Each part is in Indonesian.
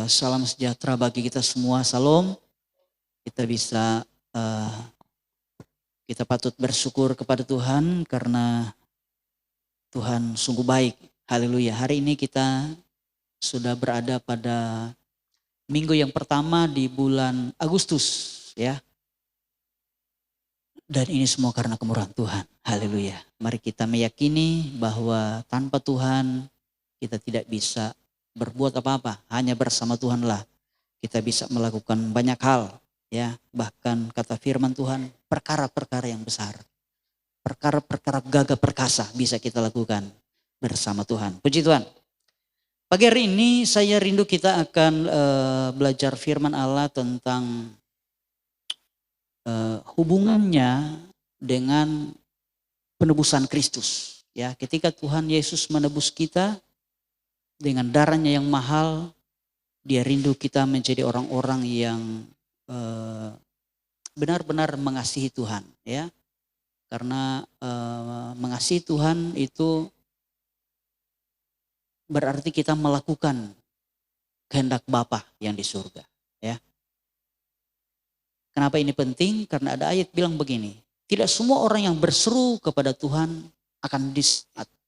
Salam sejahtera bagi kita semua. Salam. Eh, kita patut bersyukur kepada Tuhan karena Tuhan sungguh baik. Haleluya. Hari ini kita sudah berada pada minggu yang pertama di bulan Agustus, ya. Dan ini semua karena kemurahan Tuhan. Haleluya. Mari kita meyakini bahwa tanpa Tuhan kita tidak bisa berbuat apa-apa. Hanya bersama Tuhanlah kita bisa melakukan banyak hal, ya. Bahkan kata firman Tuhan, perkara-perkara yang besar, perkara-perkara gagah perkasa bisa kita lakukan bersama Tuhan. Puji Tuhan. Pagi hari ini saya rindu kita akan belajar firman Allah tentang hubungannya dengan penebusan Kristus. Ya, ketika Tuhan Yesus menebus kita dengan darahnya yang mahal, Dia rindu kita menjadi orang-orang yang benar-benar mengasihi Tuhan, ya. Karena mengasihi Tuhan itu berarti kita melakukan kehendak Bapa yang di surga, ya. Kenapa ini penting? Karena ada ayat bilang begini, tidak semua orang yang berseru kepada Tuhan akan diselamatkan,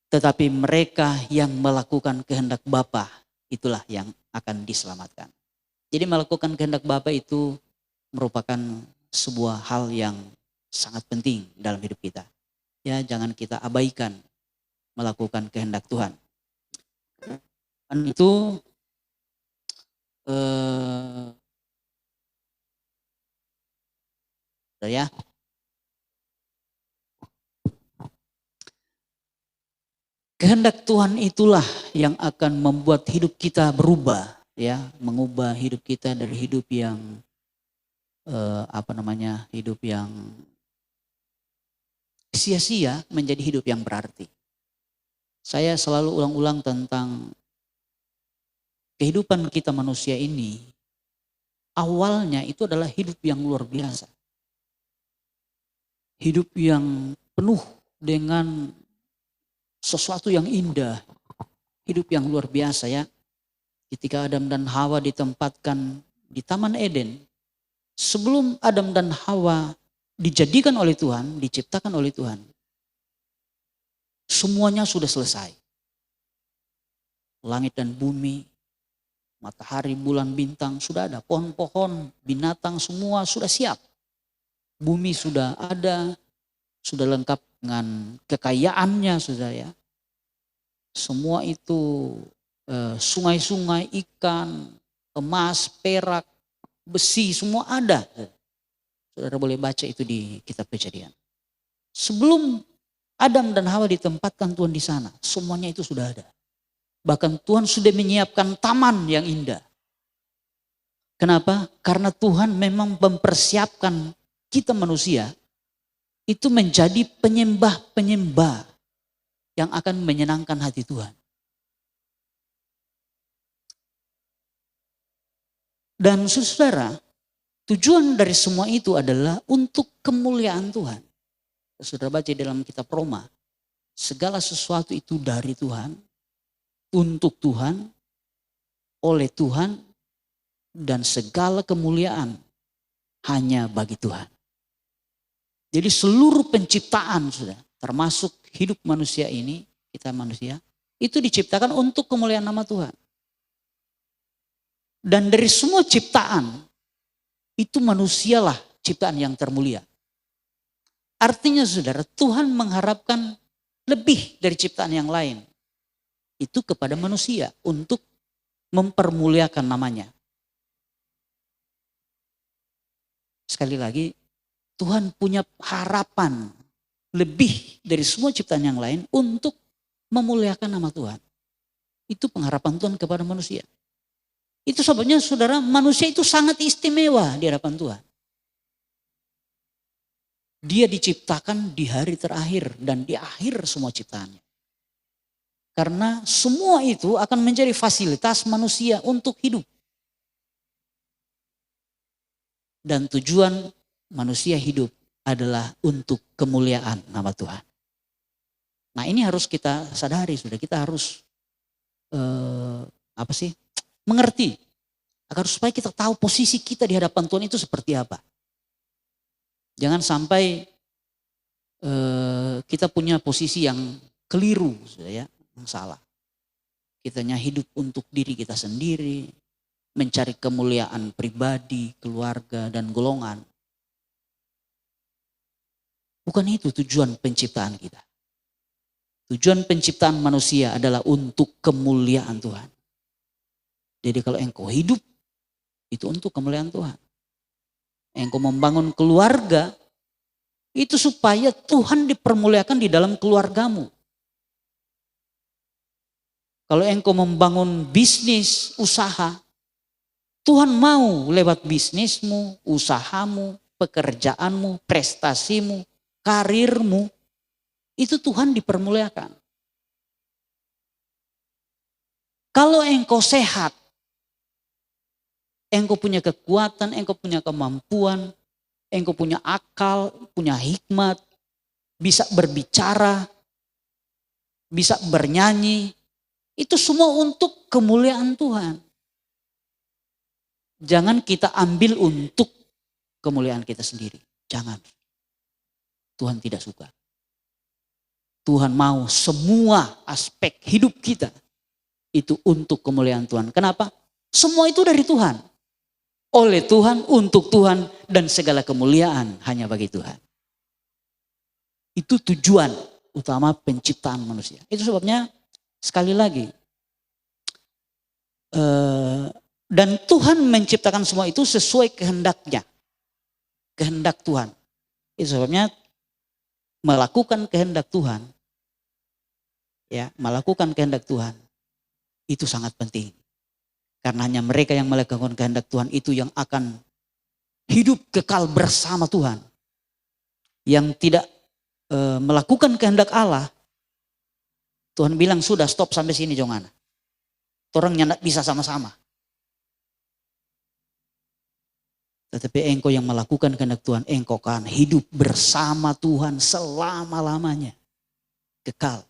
tetapi mereka yang melakukan kehendak Bapa itulah yang akan diselamatkan. Jadi melakukan kehendak Bapa itu merupakan sebuah hal yang sangat penting dalam hidup kita. Ya, jangan kita abaikan melakukan kehendak Tuhan. Dan itu ya. Kehendak Tuhan itulah yang akan membuat hidup kita berubah, ya, mengubah hidup kita dari hidup yang hidup yang sia-sia menjadi hidup yang berarti. Saya selalu ulang-ulang tentang kehidupan kita manusia ini, awalnya itu adalah hidup yang luar biasa. Hidup yang penuh dengan sesuatu yang indah. Hidup yang luar biasa, ya. Ketika Adam dan Hawa ditempatkan di Taman Eden, sebelum Adam dan Hawa dijadikan oleh Tuhan, diciptakan oleh Tuhan, semuanya sudah selesai. Langit dan bumi, matahari, bulan, bintang sudah ada. Pohon-pohon, binatang semua sudah siap. Bumi sudah ada, sudah lengkap dengan kekayaannya, saudara, ya. Semua itu sungai-sungai, ikan, emas, perak, besi, semua ada. Saudara boleh baca itu di kitab Kejadian. Sebelum Adam dan Hawa ditempatkan Tuhan di sana, semuanya itu sudah ada. Bahkan Tuhan sudah menyiapkan taman yang indah. Kenapa? Karena Tuhan memang mempersiapkan kita manusia itu menjadi penyembah-penyembah yang akan menyenangkan hati Tuhan. Dan saudara, tujuan dari semua itu adalah untuk kemuliaan Tuhan. Saudara baca dalam kitab Roma, segala sesuatu itu dari Tuhan, untuk Tuhan, oleh Tuhan, dan segala kemuliaan hanya bagi Tuhan. Jadi seluruh penciptaan, sudah, termasuk hidup manusia ini, kita manusia, itu diciptakan untuk kemuliaan nama Tuhan. Dan dari semua ciptaan, itu manusialah ciptaan yang termulia. Artinya saudara, Tuhan mengharapkan lebih dari ciptaan yang lain. Itu kepada manusia untuk mempermuliakan namanya. Sekali lagi, Tuhan punya harapan lebih dari semua ciptaan yang lain untuk memuliakan nama Tuhan. Itu pengharapan Tuhan kepada manusia. Itu sebabnya saudara, manusia itu sangat istimewa di hadapan Tuhan. Dia diciptakan di hari terakhir dan di akhir semua ciptaannya. Karena semua itu akan menjadi fasilitas manusia untuk hidup. Dan tujuan manusia hidup adalah untuk kemuliaan nama Tuhan. Nah, ini harus kita sadari, sudah, kita harus mengerti. Agar supaya kita tahu posisi kita di hadapan Tuhan itu seperti apa. Jangan sampai kita punya posisi yang keliru, ya, yang salah. Kitanya hidup untuk diri kita sendiri, mencari kemuliaan pribadi, keluarga, dan golongan. Bukan itu tujuan penciptaan kita. Tujuan penciptaan manusia adalah untuk kemuliaan Tuhan. Jadi kalau engkau hidup, itu untuk kemuliaan Tuhan. Engkau membangun keluarga, itu supaya Tuhan dipermuliakan di dalam keluargamu. Kalau engkau membangun bisnis, usaha, Tuhan mau lewat bisnismu, usahamu, pekerjaanmu, prestasimu, karirmu, itu Tuhan dipermuliakan. Kalau engkau sehat, engkau punya kekuatan, engkau punya kemampuan, engkau punya akal, punya hikmat, bisa berbicara, bisa bernyanyi, itu semua untuk kemuliaan Tuhan. Jangan kita ambil untuk kemuliaan kita sendiri. Jangan. Tuhan tidak suka. Tuhan mau semua aspek hidup kita itu untuk kemuliaan Tuhan. Kenapa? Semua itu dari Tuhan. Oleh Tuhan, untuk Tuhan, dan segala kemuliaan hanya bagi Tuhan. Itu tujuan utama penciptaan manusia. Itu sebabnya sekali lagi, dan Tuhan menciptakan semua itu sesuai kehendaknya. Kehendak Tuhan. Itu sebabnya melakukan kehendak Tuhan, ya, melakukan kehendak Tuhan itu sangat penting. Karena hanya mereka yang melakukan kehendak Tuhan itu yang akan hidup kekal bersama Tuhan. Yang tidak melakukan kehendak Allah, Tuhan bilang sudah stop sampai sini jangan. Orangnya tidak bisa sama-sama. Tetapi engkau yang melakukan kehendak Tuhan, engkau akan hidup bersama Tuhan selama-lamanya. Kekal.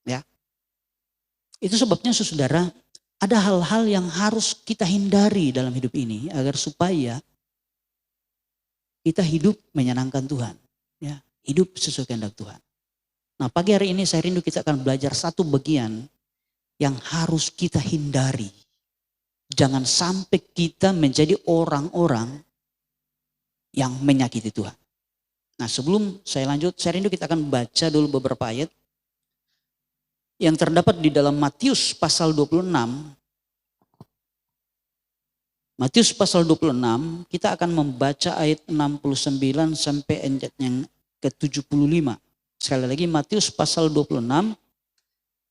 Ya. Itu sebabnya saudara, ada hal-hal yang harus kita hindari dalam hidup ini agar supaya kita hidup menyenangkan Tuhan. Ya, hidup sesuai kehendak Tuhan. Nah, pagi hari ini saya rindu kita akan belajar satu bagian yang harus kita hindari. Jangan sampai kita menjadi orang-orang yang menyakiti Tuhan. Nah, sebelum saya lanjut, saya rindu kita akan baca dulu beberapa ayat yang terdapat di dalam Matius pasal 26. Matius pasal 26, kita akan membaca ayat 69 sampai ayat yang ke-75. Sekali lagi Matius pasal 26,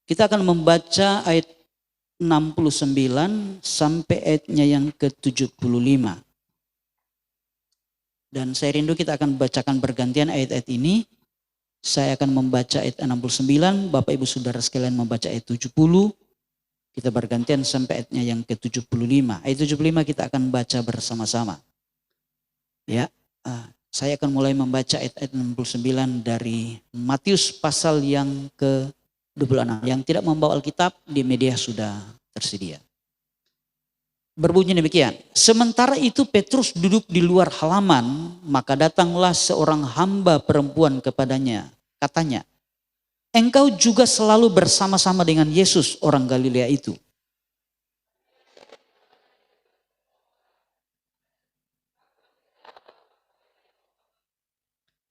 kita akan membaca ayat 69 sampai ayatnya yang ke-75. Dan saya rindu kita akan bacakan bergantian ayat-ayat ini. Saya akan membaca ayat 69, Bapak Ibu Saudara sekalian membaca ayat 70. Kita bergantian sampai ayatnya yang ke-75. Ayat 75 kita akan baca bersama-sama. Ya, saya akan mulai membaca ayat 69 dari Matius pasal yang ke-26. Yang tidak membawa Alkitab di media sudah tersedia. Berbunyi demikian. Sementara itu Petrus duduk di luar halaman, maka datanglah seorang hamba perempuan kepadanya. Katanya, engkau juga selalu bersama-sama dengan Yesus orang Galilea itu.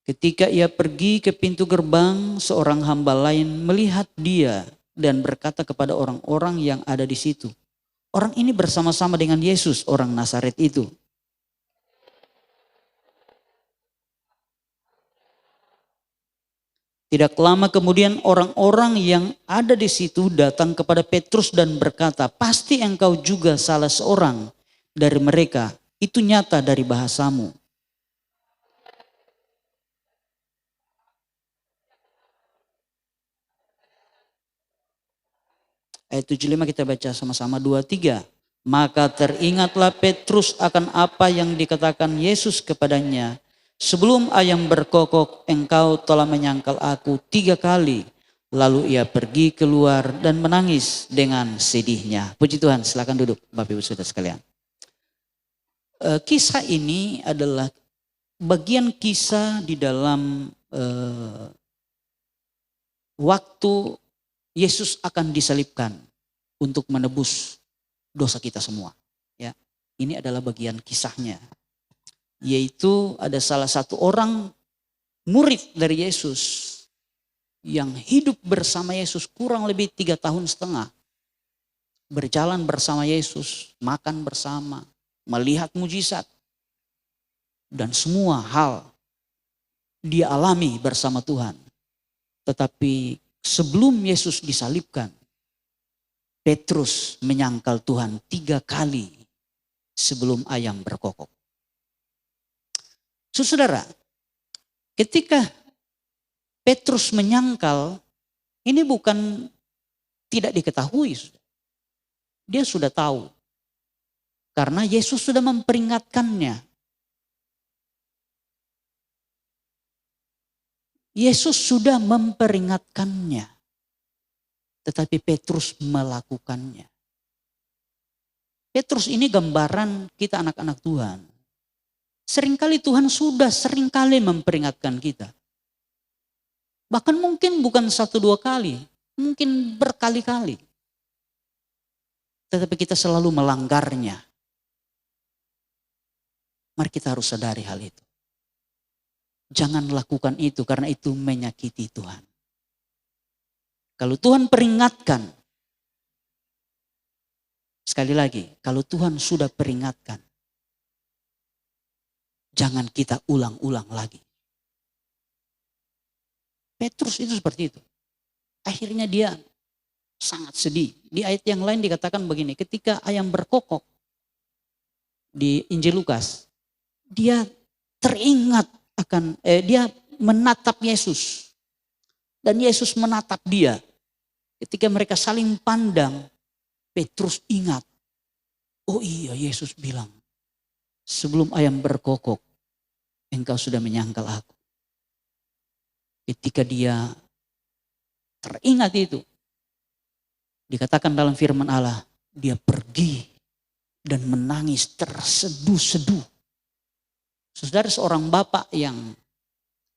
Ketika ia pergi ke pintu gerbang, seorang hamba lain melihat dia dan berkata kepada orang-orang yang ada di situ, orang ini bersama-sama dengan Yesus orang Nazaret itu. Tidak lama kemudian orang-orang yang ada di situ datang kepada Petrus dan berkata, pasti engkau juga salah seorang dari mereka, itu nyata dari bahasamu. Ayat 75 kita baca sama-sama 2-3. Maka teringatlah Petrus akan apa yang dikatakan Yesus kepadanya. Sebelum ayam berkokok engkau telah menyangkal aku 3 kali. Lalu ia pergi keluar dan menangis dengan sedihnya. Puji Tuhan, silakan duduk Bapak Ibu Saudara sekalian. Kisah ini adalah bagian kisah di dalam waktu Yesus akan disalibkan untuk menebus dosa kita semua. Ya, ini adalah bagian kisahnya. Yaitu ada salah satu orang murid dari Yesus yang hidup bersama Yesus kurang lebih 3,5 tahun. Berjalan bersama Yesus, makan bersama, melihat mujizat. Dan semua hal dia alami bersama Tuhan. Tetapi sebelum Yesus disalibkan, Petrus menyangkal Tuhan 3 kali sebelum ayam berkokok. Saudara, ketika Petrus menyangkal, ini bukan tidak diketahui. Dia sudah tahu. Karena Yesus sudah memperingatkannya. Yesus sudah memperingatkannya. Tetapi Petrus melakukannya. Petrus ini gambaran kita anak-anak Tuhan. Seringkali Tuhan sudah seringkali memperingatkan kita. Bahkan mungkin bukan 1-2 kali, mungkin berkali-kali. Tetapi kita selalu melanggarnya. Mari kita harus sadari hal itu. Jangan lakukan itu karena itu menyakiti Tuhan. Kalau Tuhan peringatkan, sekali lagi, kalau Tuhan sudah peringatkan, jangan kita ulang-ulang lagi. Petrus itu seperti itu. Akhirnya dia sangat sedih. Di ayat yang lain dikatakan begini, ketika ayam berkokok di Injil Lukas, dia teringat akan, dia menatap Yesus. Dan Yesus menatap dia. Ketika mereka saling pandang, Petrus ingat, oh iya Yesus bilang, sebelum ayam berkokok, engkau sudah menyangkal aku. Ketika dia teringat itu, dikatakan dalam firman Allah, dia pergi dan menangis terseduh-seduh. Saudara, seorang bapak yang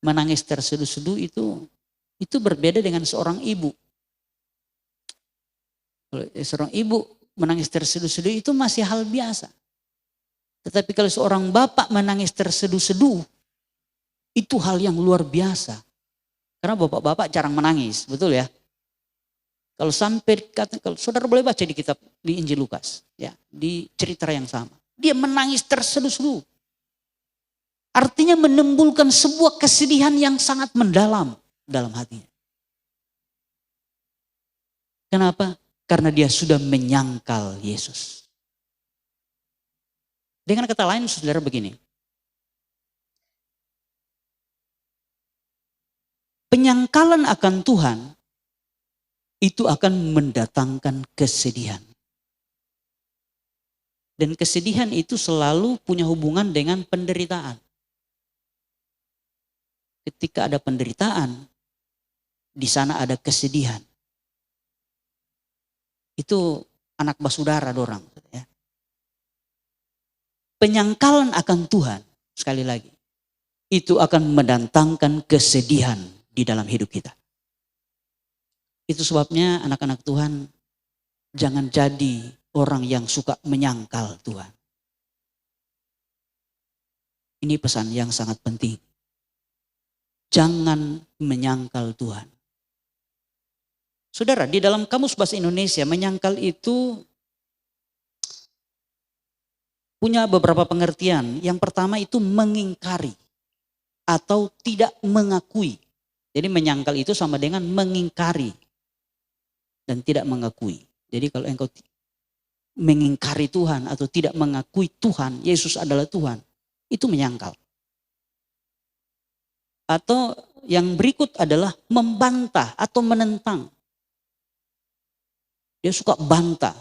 menangis terseduh-seduh itu berbeda dengan seorang ibu. Kalau seorang ibu menangis terseduh-seduh itu masih hal biasa. Tetapi kalau seorang bapak menangis terseduh-seduh, itu hal yang luar biasa. Karena bapak-bapak jarang menangis, betul ya? Kalau saudara boleh baca di kitab di Injil Lukas, ya, di cerita yang sama. Dia menangis terseduh-seduh. Artinya menimbulkan sebuah kesedihan yang sangat mendalam dalam hatinya. Kenapa? Karena dia sudah menyangkal Yesus. Dengan kata lain, saudara, begini. Penyangkalan akan Tuhan itu akan mendatangkan kesedihan. Dan kesedihan itu selalu punya hubungan dengan penderitaan. Ketika ada penderitaan, di sana ada kesedihan. Itu anak basudara dorang. Ya. Penyangkalan akan Tuhan, sekali lagi, itu akan mendatangkan kesedihan di dalam hidup kita. Itu sebabnya anak-anak Tuhan, jangan jadi orang yang suka menyangkal Tuhan. Ini pesan yang sangat penting. Jangan menyangkal Tuhan. Saudara, di dalam Kamus Bahasa Indonesia, menyangkal itu punya beberapa pengertian. Yang pertama itu mengingkari atau tidak mengakui. Jadi menyangkal itu sama dengan mengingkari dan tidak mengakui. Jadi kalau engkau mengingkari Tuhan atau tidak mengakui Tuhan, Yesus adalah Tuhan, itu menyangkal. Atau yang berikut adalah membantah atau menentang. Dia suka bantah.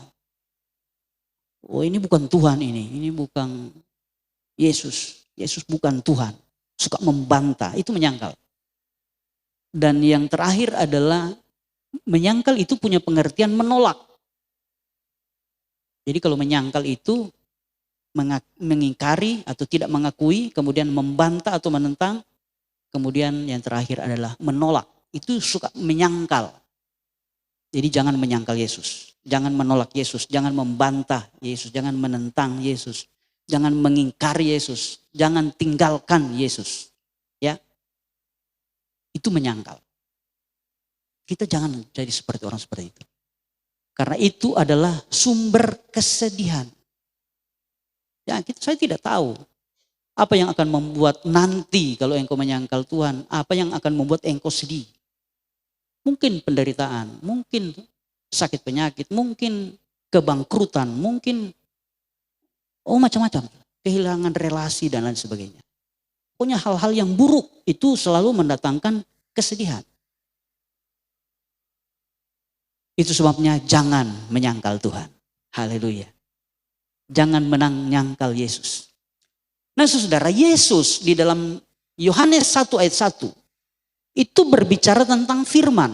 Oh, ini bukan Tuhan ini bukan Yesus. Yesus bukan Tuhan. Suka membantah, itu menyangkal. Dan yang terakhir adalah Menyangkal itu punya pengertian menolak. Jadi kalau menyangkal itu mengingkari atau tidak mengakui, kemudian membantah atau menentang, kemudian yang terakhir adalah menolak. Itu suka menyangkal. Jadi jangan menyangkal Yesus, jangan menolak Yesus, jangan membantah Yesus, jangan menentang Yesus, jangan mengingkari Yesus, jangan tinggalkan Yesus. Ya, itu menyangkal. Kita jangan jadi seperti orang seperti itu. Karena itu adalah sumber kesedihan. Ya, saya tidak tahu apa yang akan membuat nanti kalau engkau menyangkal Tuhan, apa yang akan membuat engkau sedih. Mungkin penderitaan, mungkin sakit penyakit, mungkin kebangkrutan, mungkin macam-macam. Kehilangan relasi dan lain sebagainya. Pokoknya hal-hal yang buruk itu selalu mendatangkan kesedihan. Itu sebabnya jangan menyangkal Tuhan. Haleluya. Jangan menyangkal Yesus. Nah saudara, Yesus di dalam Yohanes 1 ayat 1 itu berbicara tentang firman.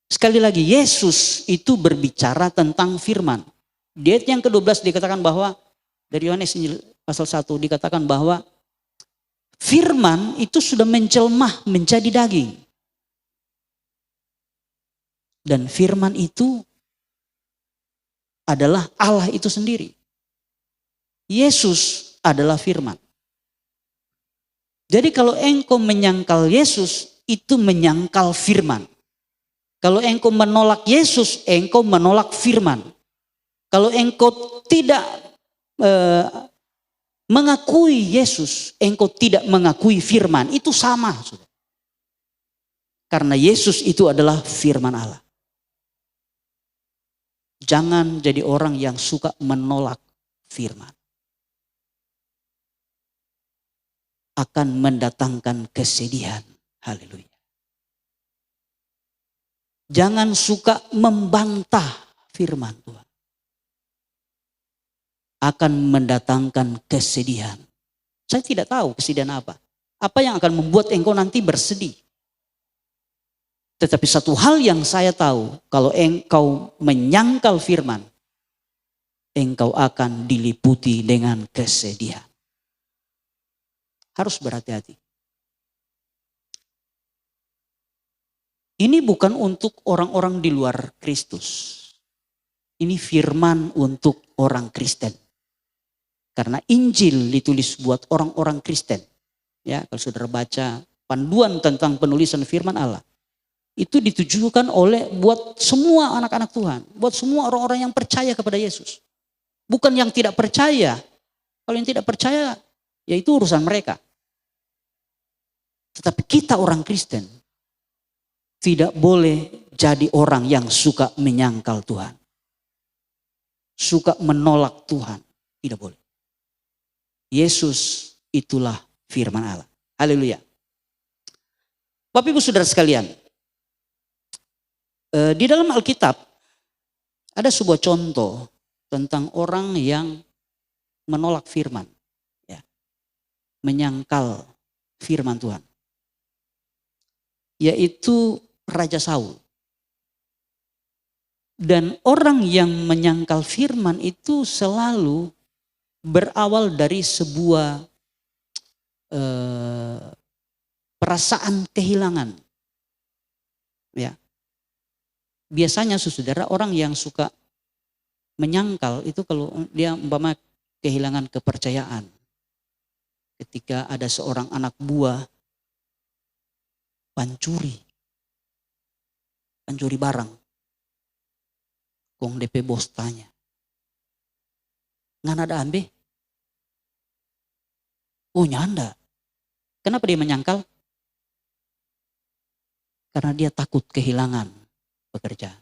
Sekali lagi, Yesus itu berbicara tentang firman. Di ayat yang ke-12 dikatakan bahwa, dari Yohanes pasal 1 dikatakan bahwa firman itu sudah menjelma menjadi daging. Dan firman itu adalah Allah itu sendiri. Yesus adalah firman. Jadi kalau engkau menyangkal Yesus, itu menyangkal firman. Kalau engkau menolak Yesus, engkau menolak firman. Kalau engkau tidak mengakui Yesus, engkau tidak mengakui firman. Itu sama. Karena Yesus itu adalah firman Allah. Jangan jadi orang yang suka menolak firman. Akan mendatangkan kesedihan. Haleluya. Jangan suka membantah firman Tuhan. Akan mendatangkan kesedihan. Saya tidak tahu kesedihan apa. Apa yang akan membuat engkau nanti bersedih. Tetapi satu hal yang saya tahu, kalau engkau menyangkal firman, engkau akan diliputi dengan kesedihan. Harus berhati-hati. Ini bukan untuk orang-orang di luar Kristus. Ini firman untuk orang Kristen. Karena Injil ditulis buat orang-orang Kristen. Ya, kalau saudara baca panduan tentang penulisan firman Allah, itu ditujukan buat semua anak-anak Tuhan, buat semua orang-orang yang percaya kepada Yesus. Bukan yang tidak percaya. Kalau yang tidak percaya, ya itu urusan mereka. Tetapi kita orang Kristen tidak boleh jadi orang yang suka menyangkal Tuhan. Suka menolak Tuhan. Tidak boleh. Yesus itulah firman Allah. Haleluya. Bapak Ibu Saudara sekalian. Di dalam Alkitab ada sebuah contoh tentang orang yang menolak firman. Ya, menyangkal firman Tuhan. Yaitu Raja Saul. Dan orang yang menyangkal firman itu selalu berawal dari sebuah perasaan kehilangan. Ya. Biasanya saudara, orang yang suka menyangkal itu kalau dia umpama kehilangan kepercayaan. Ketika ada seorang anak buah pancuri barang. Kong DP bos tanya, ngan ada ambe? Oh nyanda. Kenapa dia menyangkal? Karena dia takut kehilangan pekerjaan.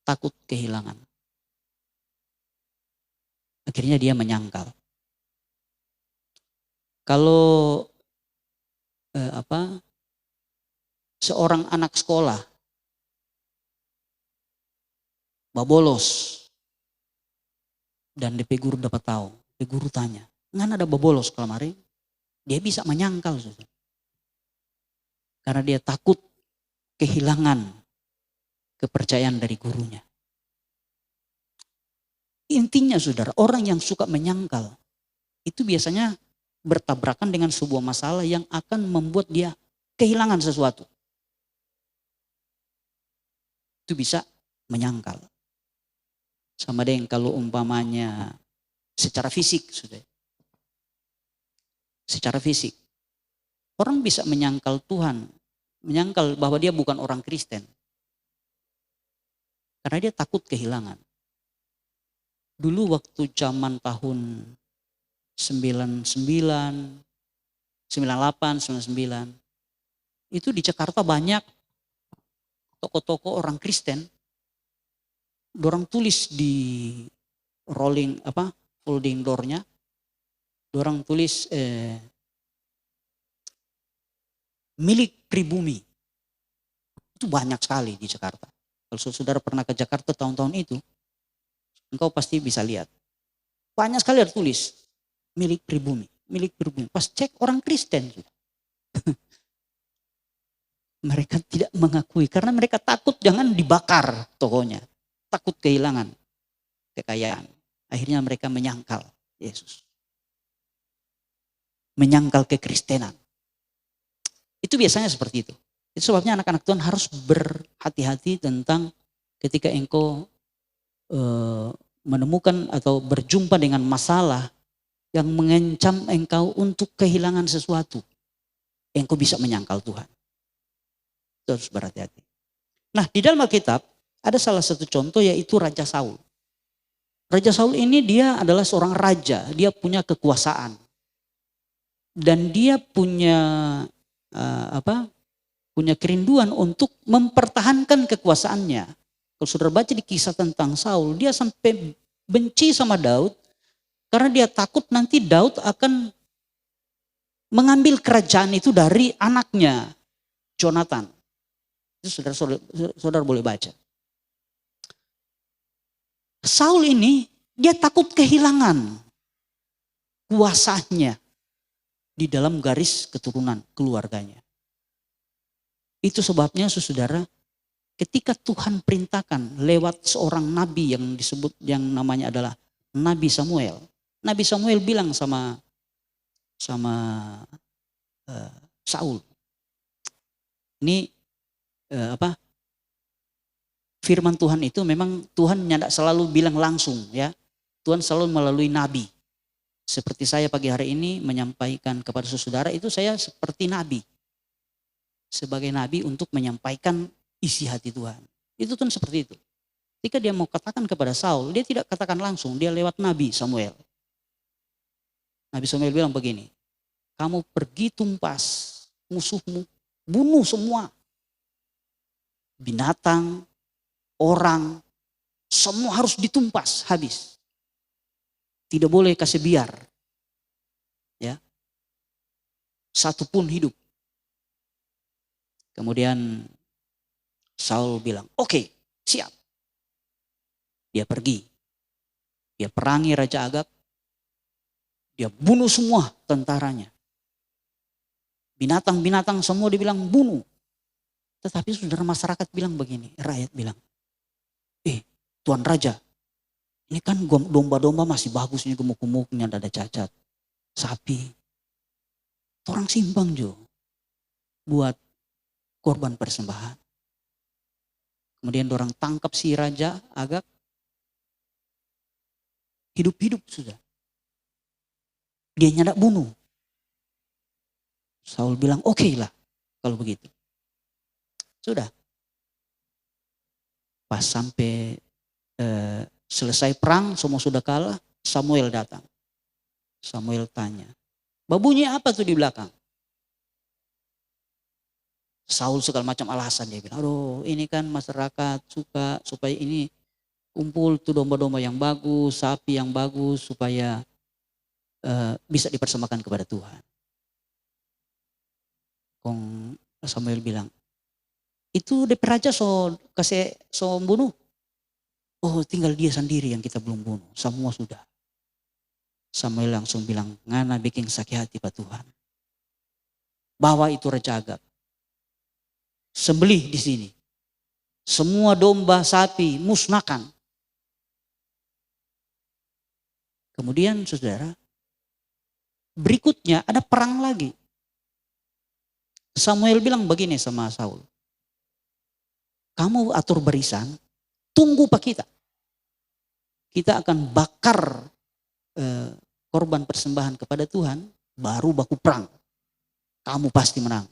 Takut kehilangan. Akhirnya dia menyangkal. Kalau seorang anak sekolah babolos dan DP guru dapat tahu, DP guru tanya, ngan ada babolos kemarin? Dia bisa menyangkal. Karena dia takut kehilangan kepercayaan dari gurunya. Intinya saudara, orang yang suka menyangkal itu biasanya bertabrakan dengan sebuah masalah yang akan membuat dia kehilangan sesuatu. Itu bisa menyangkal. Sama dengan kalau umpamanya secara fisik sudah. Secara fisik. Orang bisa menyangkal Tuhan. Menyangkal bahwa dia bukan orang Kristen. Karena dia takut kehilangan. Dulu waktu zaman tahun 99, 98, 99. Itu di Jakarta banyak toko-toko orang Kristen. Dorang tulis di folding door-nya. Dorang tulis milik pribumi. Itu banyak sekali di Jakarta. Kalau saudara pernah ke Jakarta tahun-tahun itu, engkau pasti bisa lihat. Banyak sekali ada tulis milik pribumi, milik pribumi. Pas cek orang Kristen juga. Mereka tidak mengakui karena mereka takut jangan dibakar tokonya. Takut kehilangan kekayaan. Akhirnya mereka menyangkal Yesus. Menyangkal kekristenan. Itu biasanya seperti itu. Itu sebabnya anak-anak Tuhan harus berhati-hati tentang ketika engkau menemukan atau berjumpa dengan masalah yang mengancam engkau untuk kehilangan sesuatu. Engkau bisa menyangkal Tuhan. Itu harus berhati-hati. Nah, di dalam Alkitab ada salah satu contoh yaitu Raja Saul. Raja Saul ini dia adalah seorang raja, dia punya kekuasaan. Dan dia punya punya kerinduan untuk mempertahankan kekuasaannya. Kalau saudara baca di kisah tentang Saul, dia sampai benci sama Daud karena dia takut nanti Daud akan mengambil kerajaan itu dari anaknya Jonathan. Itu saudara boleh baca. Saul ini dia takut kehilangan kuasanya di dalam garis keturunan keluarganya. Itu sebabnya saudara, ketika Tuhan perintahkan lewat seorang nabi yang disebut yang namanya adalah Nabi Samuel. Nabi Samuel bilang sama Saul. Ini firman Tuhan itu memang Tuhan tidak selalu bilang langsung ya. Tuhan selalu melalui nabi. Seperti saya pagi hari ini menyampaikan kepada saudara itu saya seperti nabi. Sebagai nabi untuk menyampaikan isi hati Tuhan. Itu kan seperti itu. Ketika dia mau katakan kepada Saul, dia tidak katakan langsung, dia lewat Nabi Samuel. Nabi Samuel bilang begini, kamu pergi tumpas musuhmu, bunuh semua. Binatang, orang, semua harus ditumpas habis. Tidak boleh kasih biar. Ya. Satu pun hidup. Kemudian Saul bilang, oke, siap. Dia pergi. Dia perangi Raja Agab. Dia bunuh semua tentaranya. Binatang-binatang semua dibilang bunuh. Tetapi saudara masyarakat bilang begini, rakyat bilang, Tuan Raja, ini kan domba-domba masih bagus, ini gemuk-gemuknya, ada cacat. Sapi. Orang simbang juga buat korban persembahan. Kemudian orang tangkap si Raja Agab. Hidup-hidup sudah. Dia nyadak bunuh. Saul bilang oke lah kalau begitu. Sudah. Pas sampai selesai perang, semua sudah kalah, Samuel datang. Samuel tanya, babunyi apa tuh di belakang? Saul segala macam alasan dia bilang, aduh ini kan masyarakat suka supaya ini kumpul tuh domba-domba yang bagus, sapi yang bagus supaya bisa dipersembahkan kepada Tuhan. Kong Samuel bilang, itu DP raja so bunuh. Oh tinggal dia sendiri yang kita belum bunuh, semua sudah. Samuel langsung bilang, ngana bikin sakit hati Pak Tuhan. Bawa itu Raja Agab. sembelih di sini. Semua domba, sapi, musnahkan. Kemudian saudara, berikutnya ada perang lagi. Samuel bilang begini sama Saul. Kamu atur barisan, tunggu pak kita. Kita akan bakar korban persembahan kepada Tuhan, baru baku perang. Kamu pasti menang.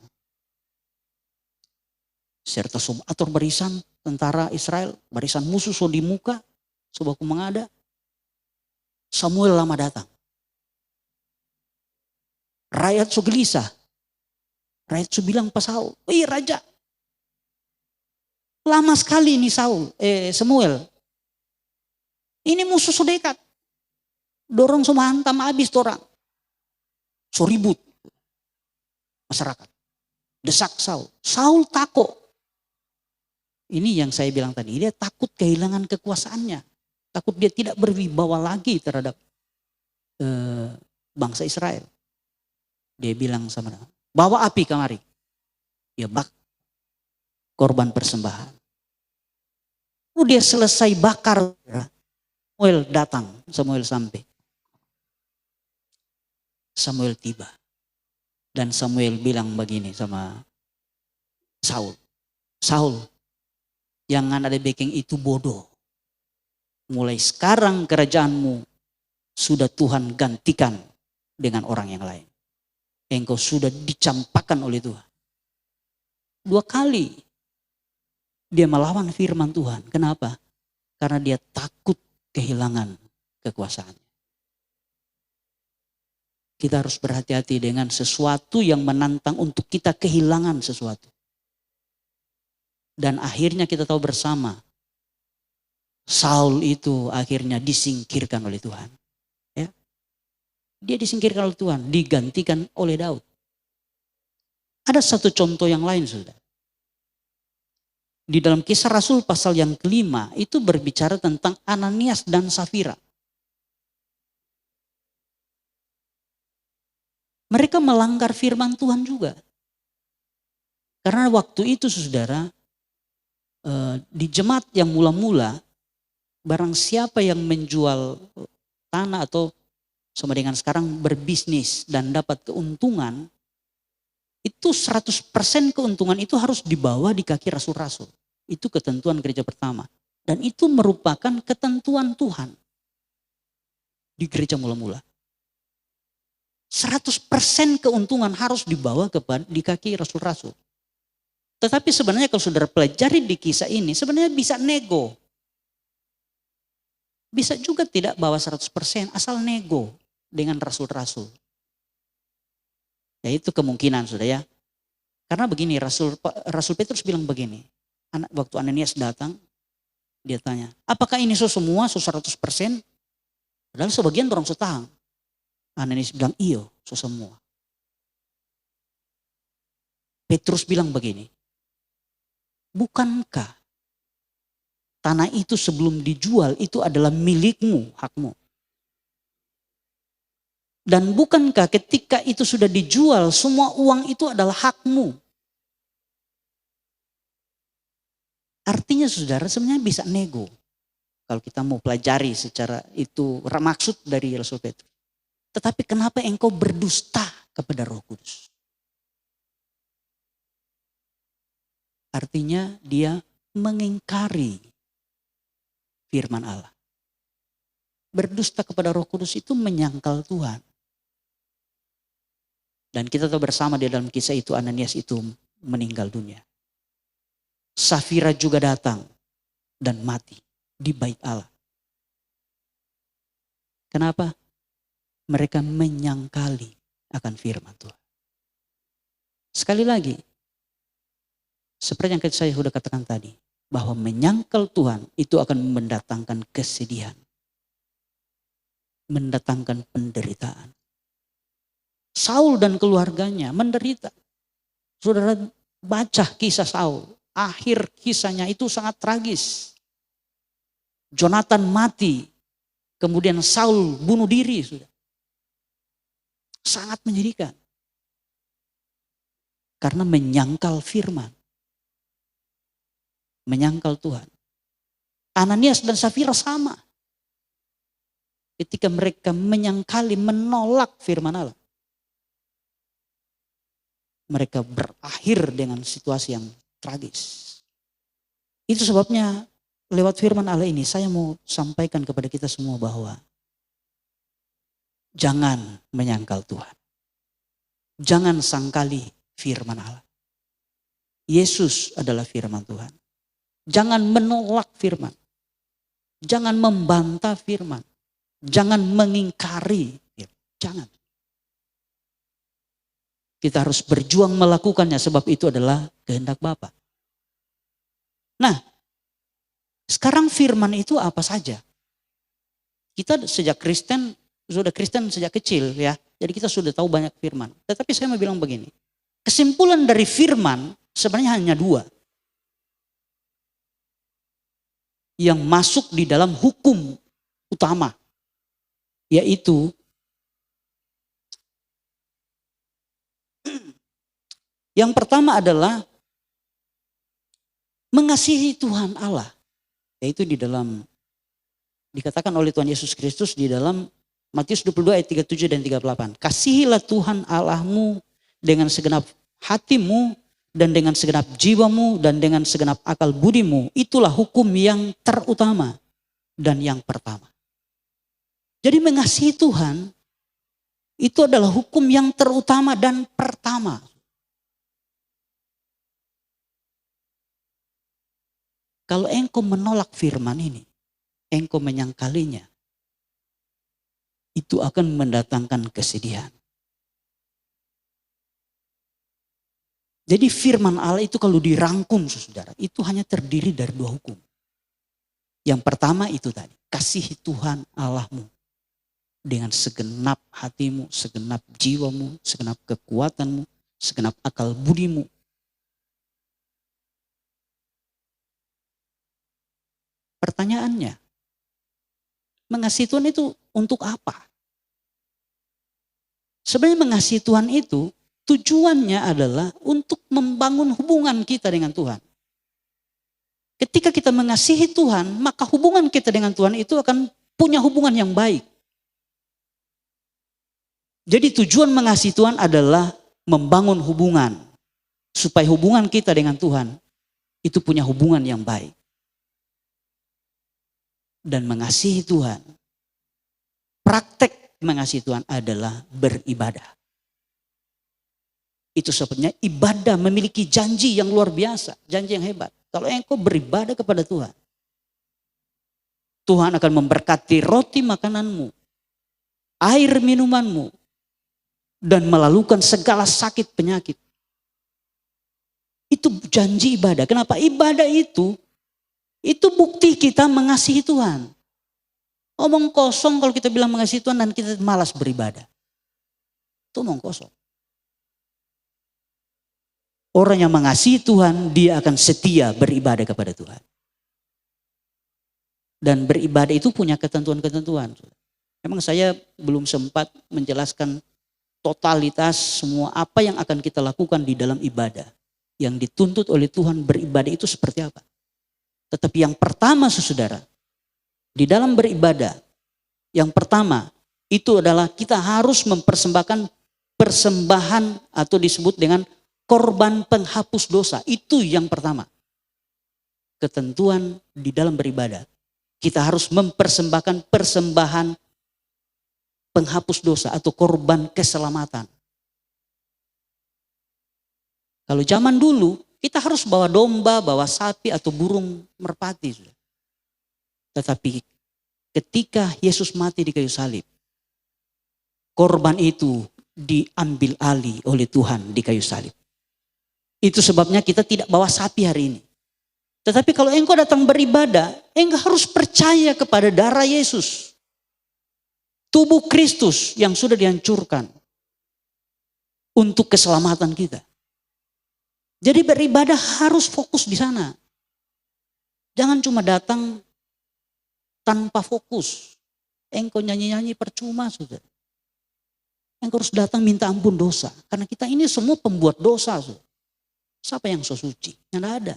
Serta atur barisan tentara Israel, barisan musuh so di muka, so baku mengada. Samuel lama datang. Rakyat so gelisah. Rakyat so bilang pas Saul, "Wih raja, lama sekali ini Samuel. Ini musuh so dekat. Dorong so hantam habis orang. So ribut. Masyarakat. Desak Saul. Saul takut. Ini yang saya bilang tadi, dia takut kehilangan kekuasaannya. Takut dia tidak berwibawa lagi terhadap bangsa Israel. Dia bilang sama dia, bawa api kemari. Dia bak korban persembahan. Dia selesai bakar. Samuel datang, Samuel sampai. Samuel tiba. Dan Samuel bilang begini sama Saul. Saul, jangan ada bikin itu bodoh. Mulai sekarang kerajaanmu sudah Tuhan gantikan dengan orang yang lain. Engkau sudah dicampakkan oleh Tuhan. 2 kali dia melawan firman Tuhan. Kenapa? Karena dia takut kehilangan kekuasaan. Kita harus berhati-hati dengan sesuatu yang menantang untuk kita kehilangan sesuatu. Dan akhirnya kita tahu bersama, Saul itu akhirnya disingkirkan oleh Tuhan. Ya. Dia disingkirkan oleh Tuhan, digantikan oleh Daud. Ada satu contoh yang lain, saudara. Di dalam Kisah Rasul pasal yang kelima itu berbicara tentang Ananias dan Safira. Mereka melanggar firman Tuhan juga. Karena waktu itu saudara, di jemaat yang mula-mula, barang siapa yang menjual tanah atau sama dengan sekarang berbisnis dan dapat keuntungan, itu 100% keuntungan itu harus dibawa di kaki rasul-rasul. Itu ketentuan gereja pertama. Dan itu merupakan ketentuan Tuhan di gereja mula-mula. 100% keuntungan harus dibawa di kaki rasul-rasul. Tetapi sebenarnya kalau saudara pelajari di kisah ini, sebenarnya bisa nego. Bisa juga tidak bawa 100%, asal nego dengan rasul-rasul. Ya itu kemungkinan sudah ya. Karena begini, Rasul Petrus bilang begini. Waktu Ananias datang, dia tanya, apakah ini semua 100%? Padahal sebagian orang setahang. Ananias bilang, iyo, semua. Petrus bilang begini, bukankah tanah itu sebelum dijual itu adalah milikmu, hakmu? Dan bukankah ketika itu sudah dijual, semua uang itu adalah hakmu? Artinya saudara sebenarnya bisa nego. Kalau kita mau pelajari secara itu maksud dari Rasul Petrus. Tetapi kenapa engkau berdusta kepada Roh Kudus? Artinya dia mengingkari firman Allah. Berdusta kepada Roh Kudus itu menyangkal Tuhan. Dan kita tahu bersama di dalam kisah itu Ananias itu meninggal dunia. Safira juga datang dan mati di bait Allah. Kenapa? Mereka menyangkali akan firman Tuhan. Sekali lagi, seperti yang saya sudah katakan tadi, bahwa menyangkal Tuhan itu akan mendatangkan kesedihan, mendatangkan penderitaan. Saul dan keluarganya menderita. Saudara baca kisah Saul, akhir kisahnya itu sangat tragis. Jonathan mati, kemudian Saul bunuh diri. Sudah. Sangat menyedihkan. Karena menyangkal firman. menyangkal Tuhan. Ananias dan Safira sama. Ketika mereka menyangkali, menolak firman Allah, mereka berakhir dengan situasi yang tragis. Itu sebabnya lewat firman Allah ini saya mau sampaikan kepada kita semua bahwa jangan menyangkal Tuhan. Jangan sangkali firman Allah. Yesus adalah firman Tuhan. Jangan menolak firman. Jangan membantah firman. Jangan mengingkari. Jangan. Kita harus berjuang melakukannya sebab itu adalah kehendak Bapa. Nah, sekarang firman itu apa saja? Kita sudah Kristen sejak kecil ya. Jadi kita sudah tahu banyak firman. Tetapi saya mau bilang begini. Kesimpulan dari firman sebenarnya hanya dua. Yang masuk di dalam hukum utama. Yaitu yang pertama adalah mengasihi Tuhan Allah. Yaitu di dalam dikatakan oleh Tuhan Yesus Kristus di dalam Matius 22 ayat 37 dan 38. Kasihilah Tuhan Allahmu dengan segenap hatimu dan dengan segenap jiwamu dan dengan segenap akal budimu. Itulah hukum yang terutama dan yang pertama. Jadi mengasihi Tuhan itu adalah hukum yang terutama dan pertama. Kalau engkau menolak firman ini, engkau menyangkalinya, itu akan mendatangkan kesedihan. Jadi firman Allah itu kalau dirangkum saudara, itu hanya terdiri dari dua hukum. Yang pertama itu tadi, kasihi Tuhan Allahmu dengan segenap hatimu, segenap jiwamu, segenap kekuatanmu, segenap akal budimu. Pertanyaannya, mengasihi Tuhan itu untuk apa? Sebenarnya mengasihi Tuhan itu tujuannya adalah untuk membangun hubungan kita dengan Tuhan. Ketika kita mengasihi Tuhan, maka hubungan kita dengan Tuhan itu akan punya hubungan yang baik. Jadi tujuan mengasihi Tuhan adalah membangun hubungan. Supaya hubungan kita dengan Tuhan itu punya hubungan yang baik. Dan mengasihi Tuhan, praktek mengasihi Tuhan adalah beribadah. Itu sebabnya ibadah memiliki janji yang luar biasa, janji yang hebat. Kalau engkau beribadah kepada Tuhan, Tuhan akan memberkati roti makananmu, air minumanmu, dan melalukan segala sakit penyakit. Itu janji ibadah. Kenapa? Ibadah itu bukti kita mengasihi Tuhan. Omong kosong kalau kita bilang mengasihi Tuhan dan kita malas beribadah. Itu omong kosong. Orang yang mengasihi Tuhan, dia akan setia beribadah kepada Tuhan. Dan beribadah itu punya ketentuan-ketentuan. Memang saya belum sempat menjelaskan totalitas semua apa yang akan kita lakukan di dalam ibadah. Yang dituntut oleh Tuhan beribadah itu seperti apa. Tetapi yang pertama saudara, di dalam beribadah, yang pertama itu adalah kita harus mempersembahkan persembahan atau disebut dengan korban penghapus dosa. Itu yang pertama. Ketentuan di dalam beribadah. Kita harus mempersembahkan persembahan penghapus dosa atau korban keselamatan. Kalau zaman dulu, kita harus bawa domba, bawa sapi atau burung merpati. Tetapi ketika Yesus mati di kayu salib, korban itu diambil alih oleh Tuhan di kayu salib. Itu sebabnya kita tidak bawa sapi hari ini. Tetapi kalau engkau datang beribadah, engkau harus percaya kepada darah Yesus. Tubuh Kristus yang sudah dihancurkan untuk keselamatan kita. Jadi beribadah harus fokus di sana. Jangan cuma datang tanpa fokus. Engkau nyanyi-nyanyi percuma sudah. Engkau harus datang minta ampun dosa. Karena kita ini semua pembuat dosa. Sudah. Siapa yang so suci? Yang tidak ada.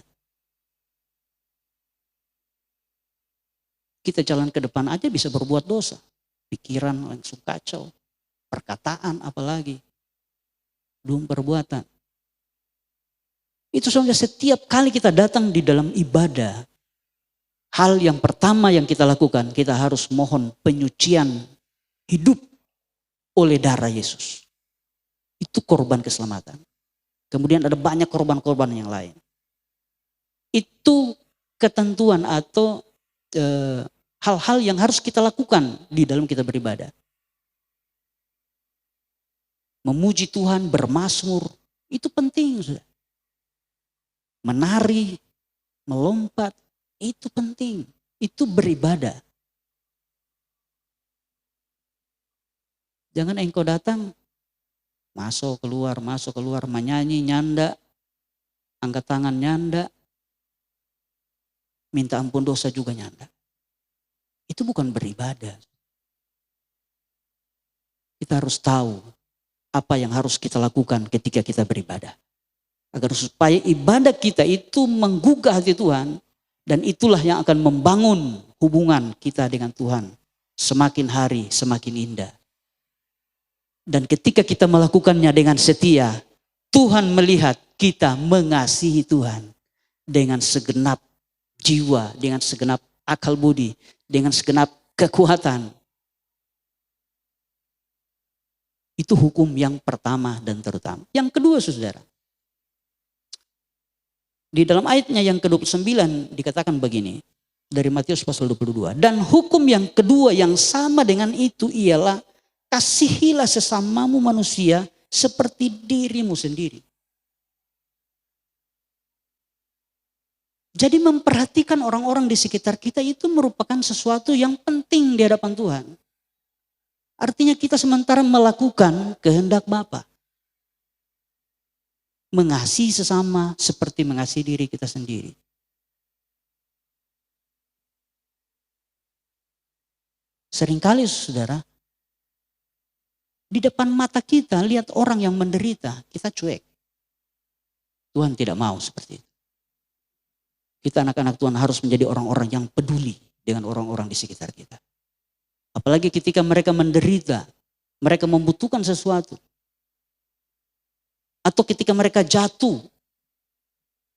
Kita jalan ke depan aja bisa berbuat dosa. Pikiran langsung kacau. Perkataan apalagi. Belum perbuatan. Itu saja setiap kali kita datang di dalam ibadah. Hal yang pertama yang kita lakukan, kita harus mohon penyucian hidup oleh darah Yesus. Itu korban keselamatan. Kemudian ada banyak korban-korban yang lain. Itu ketentuan atau hal-hal yang harus kita lakukan di dalam kita beribadah. Memuji Tuhan, bermazmur, itu penting. Sudah. Menari, melompat, itu penting. Itu beribadah. Jangan engkau datang, masuk keluar, menyanyi, nyanda, angkat tangan nyanda, minta ampun dosa juga nyanda. Itu bukan beribadah. Kita harus tahu apa yang harus kita lakukan ketika kita beribadah. Agar supaya ibadah kita itu menggugah hati Tuhan. Dan itulah yang akan membangun hubungan kita dengan Tuhan. Semakin hari semakin indah. Dan ketika kita melakukannya dengan setia, Tuhan melihat kita mengasihi Tuhan dengan segenap jiwa, dengan segenap akal budi, dengan segenap kekuatan. Itu hukum yang pertama dan terutama. Yang kedua, saudara. Di dalam ayatnya yang ke-29 dikatakan begini. Dari Matius pasal 22. Dan hukum yang kedua yang sama dengan itu ialah kasihilah sesamamu manusia seperti dirimu sendiri. Jadi memperhatikan orang-orang di sekitar kita itu merupakan sesuatu yang penting di hadapan Tuhan. Artinya kita sementara melakukan kehendak Bapa. Mengasihi sesama seperti mengasihi diri kita sendiri. Seringkali saudara, di depan mata kita lihat orang yang menderita, kita cuek. Tuhan tidak mau seperti itu. Kita anak-anak Tuhan harus menjadi orang-orang yang peduli dengan orang-orang di sekitar kita. Apalagi ketika mereka menderita, mereka membutuhkan sesuatu. Atau ketika mereka jatuh,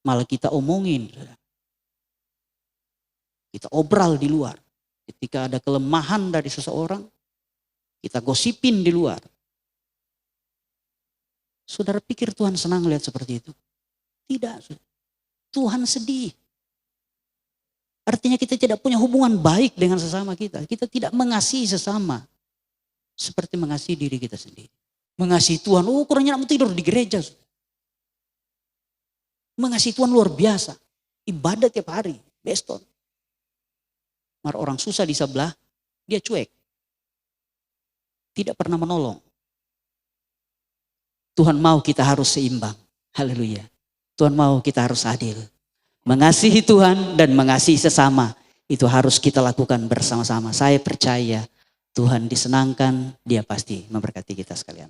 malah kita omongin. Kita obral di luar. Ketika ada kelemahan dari seseorang, kita gosipin di luar. Saudara pikir Tuhan senang lihat seperti itu? Tidak. Tuhan sedih. Artinya kita tidak punya hubungan baik dengan sesama kita. Kita tidak mengasihi sesama. Seperti mengasihi diri kita sendiri. Mengasihi Tuhan, kurangnya mau tidur di gereja. Mengasihi Tuhan luar biasa. Ibadah tiap hari, beston. Mar orang susah di sebelah, dia cuek. Tidak pernah menolong. Tuhan mau kita harus seimbang. Haleluya. Tuhan mau kita harus adil. Mengasihi Tuhan dan mengasihi sesama. Itu harus kita lakukan bersama-sama. Saya percaya Tuhan disenangkan, Dia pasti memberkati kita sekalian.